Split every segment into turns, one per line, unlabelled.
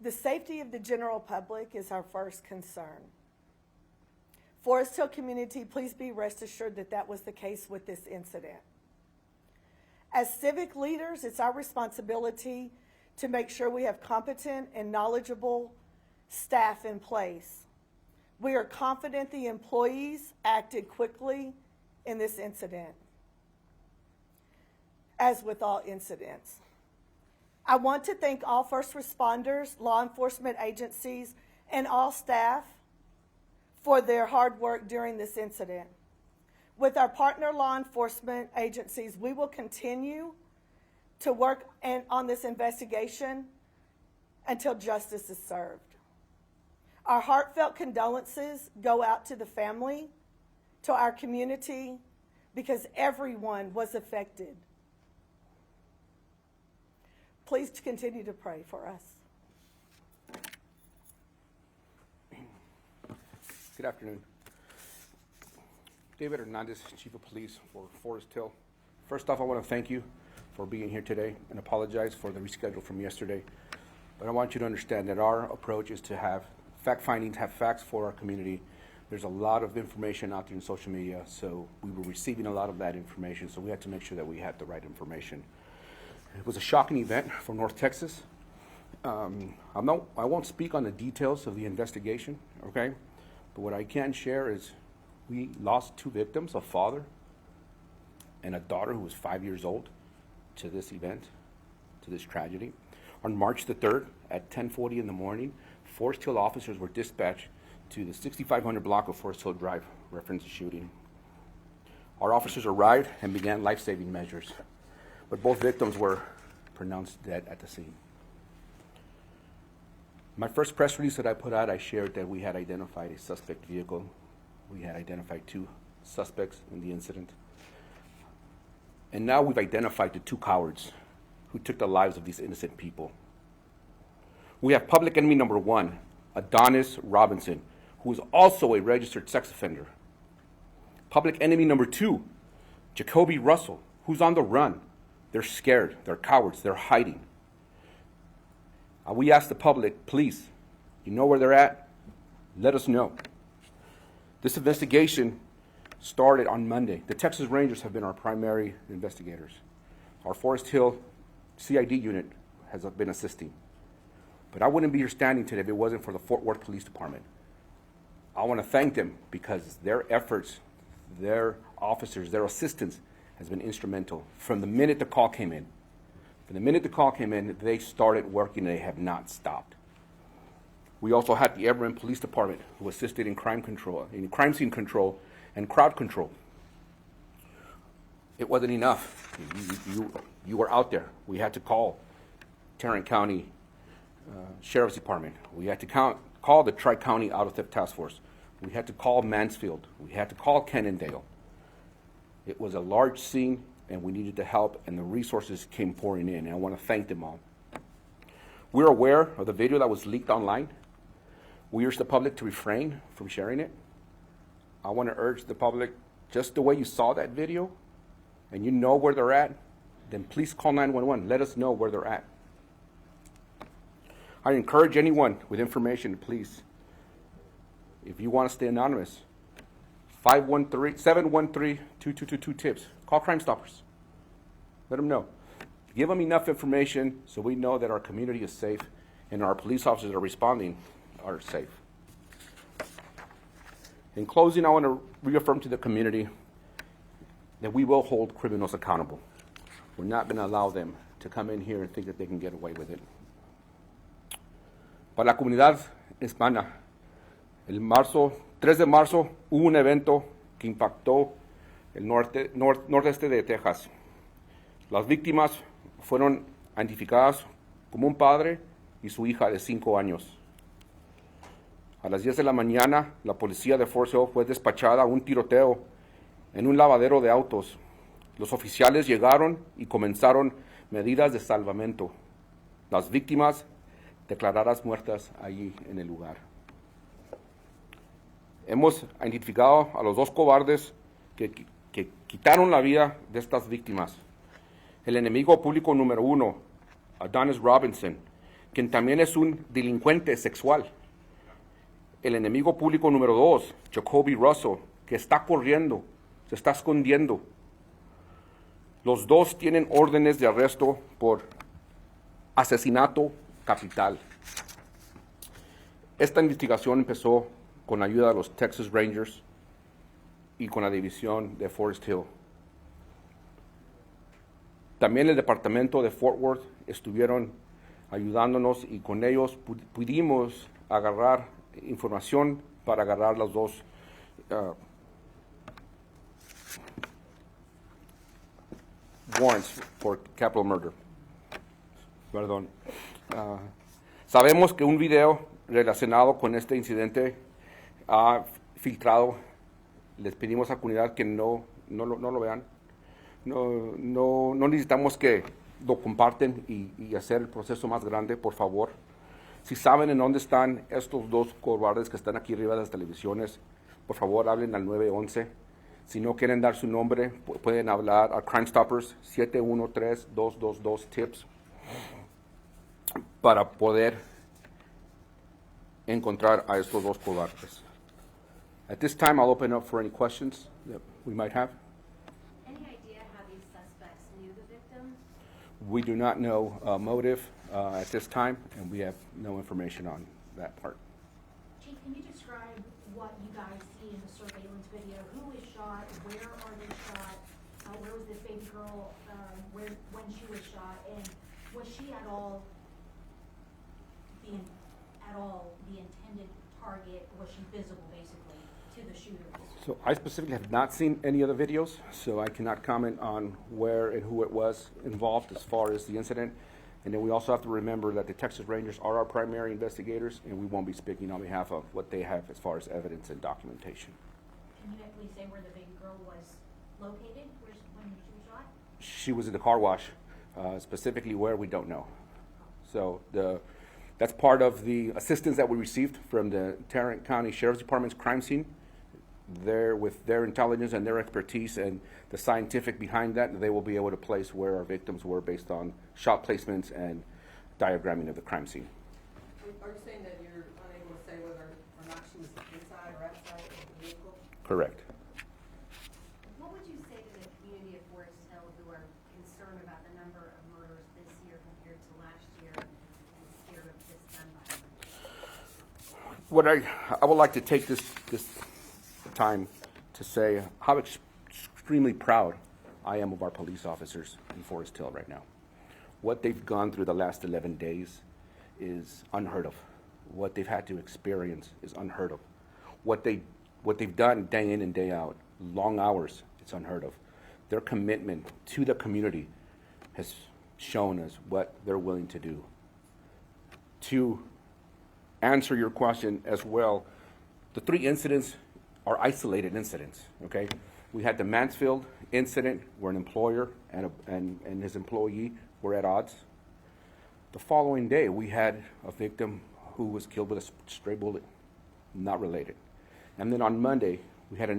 The safety of the general public is our first concern. Forest Hill community, please be rest assured that that was the case with this incident. As civic leaders, it's our responsibility to make sure we have competent and knowledgeable staff in place. We are confident the employees acted quickly in this incident, as with all incidents. I want to thank all first responders, law enforcement agencies, and all staff for their hard work during this incident. With our partner law enforcement agencies, we will continue to work on this investigation until justice is served. Our heartfelt condolences go out to the family, to our community, because everyone was affected. Please continue to pray for us.
Good afternoon. David Hernandez, Chief of Police for Forest Hill. First off, I want to thank you for being here today and apologize for the reschedule from yesterday. But I want you to understand that our approach is to have fact findings, have facts for our community. There's a lot of information out there in social media, so we were receiving a lot of that information, so we had to make sure that we had the right information. It was a shocking event from North Texas. I won't speak on the details of the investigation, okay? But what I can share is we lost two victims, a father and a daughter who was 5 years old, to this event, to this tragedy. On March the 3rd at 10:40 in the morning, Forest Hill officers were dispatched to the 6500 block of Forest Hill Drive, reference the shooting. Our officers arrived and began life-saving measures, but both victims were pronounced dead at the scene. My first press release that I put out, I shared that we had identified a suspect vehicle. We had identified two suspects in the incident. And now we've identified the two cowards who took the lives of these innocent people. We have public enemy number one, Adonis Robinson, who is also a registered sex offender. Public enemy number two, Jacoby Russell, who's on the run. They're scared, they're cowards, they're hiding. We ask the public, please, you know where they're at? Let us know. This investigation started on Monday. The Texas Rangers have been our primary investigators. Our Forest Hill CID unit has been assisting. But I wouldn't be here standing today if it wasn't for the Fort Worth Police Department. I want to thank them because their efforts, their officers, their assistance has been instrumental from the minute the call came in. From the minute the call came in, they started working. They have not stopped. We also had the Everett Police Department who assisted in crime control, in crime scene control and crowd control. It wasn't enough. You were out there. We had to call Tarrant County Sheriff's Department. We had to call the Tri-County Auto Theft Task Force. We had to call Mansfield. We had to call Cannondale. It was a large scene, and we needed the help, and the resources came pouring in, and I want to thank them all. We're aware of the video that was leaked online. We urge the public to refrain from sharing it. I want to urge the public, just the way you saw that video, and you know where they're at, then please call 911. Let us know where they're at. I encourage anyone with information, please, if you want to stay anonymous, 713-2222-TIPS. Call Crime Stoppers. Let them know. Give them enough information so we know that our community is safe and our police officers that are responding are safe. In closing, I want to reaffirm to the community that we will hold criminals accountable. We're not going to allow them to come in here and think that they can get away with it. Para la comunidad hispana, el 3 de marzo hubo un evento que impactó el nordeste de Texas. Las víctimas fueron identificadas como un padre y su hija de 5 años. A las 10 de la mañana, la policía de Forest Hill fue despachada a un tiroteo en un lavadero de autos. Los oficiales llegaron y comenzaron medidas de salvamento. Las víctimas declaradas muertas allí en el lugar. Hemos identificado a los dos cobardes que quitaron la vida de estas víctimas. El enemigo público número 1, Adonis Robinson, quien también es un delincuente sexual. El enemigo público número 2, Jacoby Russell, que está corriendo, se está escondiendo. Los dos tienen órdenes de arresto por asesinato capital. Esta investigación empezó con la ayuda de los Texas Rangers y con la división de Forest Hill. También el departamento de Fort Worth estuvieron ayudándonos y con ellos pudimos agarrar información para agarrar los dos warrants for capital murder. Perdón. Sabemos que un video relacionado con este incidente ha filtrado. Les pedimos a la comunidad que no lo vean. No necesitamos que lo comparten y hacer el proceso más grande, por favor. Si saben en dónde están estos dos cobardes que están aquí arriba de las televisiones, por favor hablen al 911. Si no quieren dar su nombre, pueden hablar a Crime Stoppers 713-222-TIPS para poder encontrar a estos dos cobardes. At this time, I'll open up for any questions that we might have.
Any idea how these suspects knew the victim?
We do not know motive at this time, and we have no information on that part.
Chief, can you describe what you guys see in the surveillance video? Who is shot? Where are they shot? Where was this baby girl when she was shot? And was she at all the intended target? Was she visible, basically, to the shooters?
So I specifically have not seen any of the videos, so I cannot comment on where and who it was involved as far as the incident. And then we also have to remember that the Texas Rangers are our primary investigators, and we won't be speaking on behalf of what they have as far as evidence and documentation.
Can you at least say where the baby girl was located when she was shot?
She was in the car wash, specifically where we don't know. So that's part of the assistance that we received from the Tarrant County Sheriff's Department's crime scene. There, with their intelligence and their expertise and the scientific behind that, they will be able to place where our victims were based on shot placements and diagramming of the crime scene.
Are you saying that you're unable to say whether or not she was inside or outside of the vehicle?
Correct.
What would you say to the community of Forest Hill who are concerned about the number of murders this year compared to last year and scared of this gun violence?
What I would like to take this time to say how extremely proud I am of our police officers in Forest Hill right now. What they've gone through the last 11 days is unheard of. What they've had to experience is unheard of. What they've done day in and day out, long hours, it's unheard of. Their commitment to the community has shown us what they're willing to do. To answer your question as well, the 3 incidents are isolated incidents, okay? We had the Mansfield incident where an employer and his employee were at odds. The following day, we had a victim who was killed with a stray bullet, not related. And then on Monday, we had a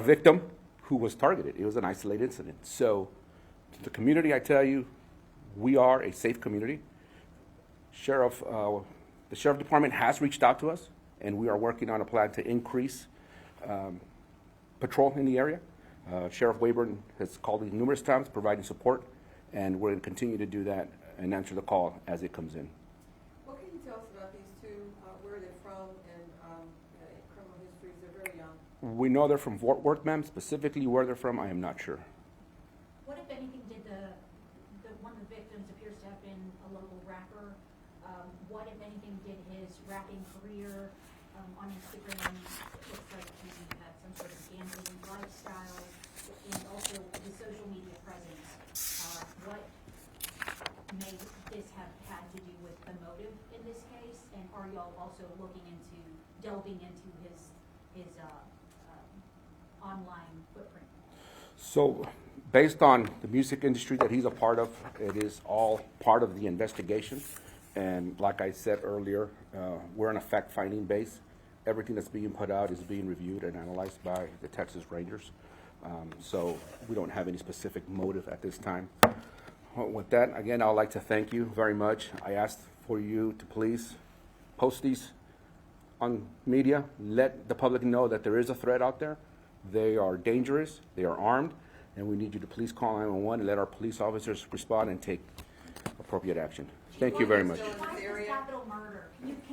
victim who was targeted. It was an isolated incident. So to the community, I tell you, we are a safe community. The Sheriff Department has reached out to us, and we are working on a plan to increase patrol in the area. Sheriff Wayburn has called in numerous times, providing support, and we're going to continue to do that and answer the call as it comes in.
What can you tell us about these two? Where are they from and criminal histories? They're very young.
We know they're from Fort Worth, ma'am. Specifically where they're from, I am not sure.
What, if anything, did one of the victims appears to have been a local rapper? What, if anything, did his rapping career on Instagram? It looks like he had some sort of gambling lifestyle, and also his social media presence. What may this have had to do with the motive in this case? And are y'all also delving into his online footprint?
So based on the music industry that he's a part of, it is all part of the investigation. And like I said earlier, we're on a fact-finding base. Everything that's being put out is being reviewed and analyzed by the Texas Rangers. So we don't have any specific motive at this time. Well, with that, again, I'd like to thank you very much. I asked for you to please post these on media. Let the public know that there is a threat out there. They are dangerous, they are armed, and we need you to please call 911 and let our police officers respond and take appropriate action. Thank you very much.
Why is this capital murder? Can you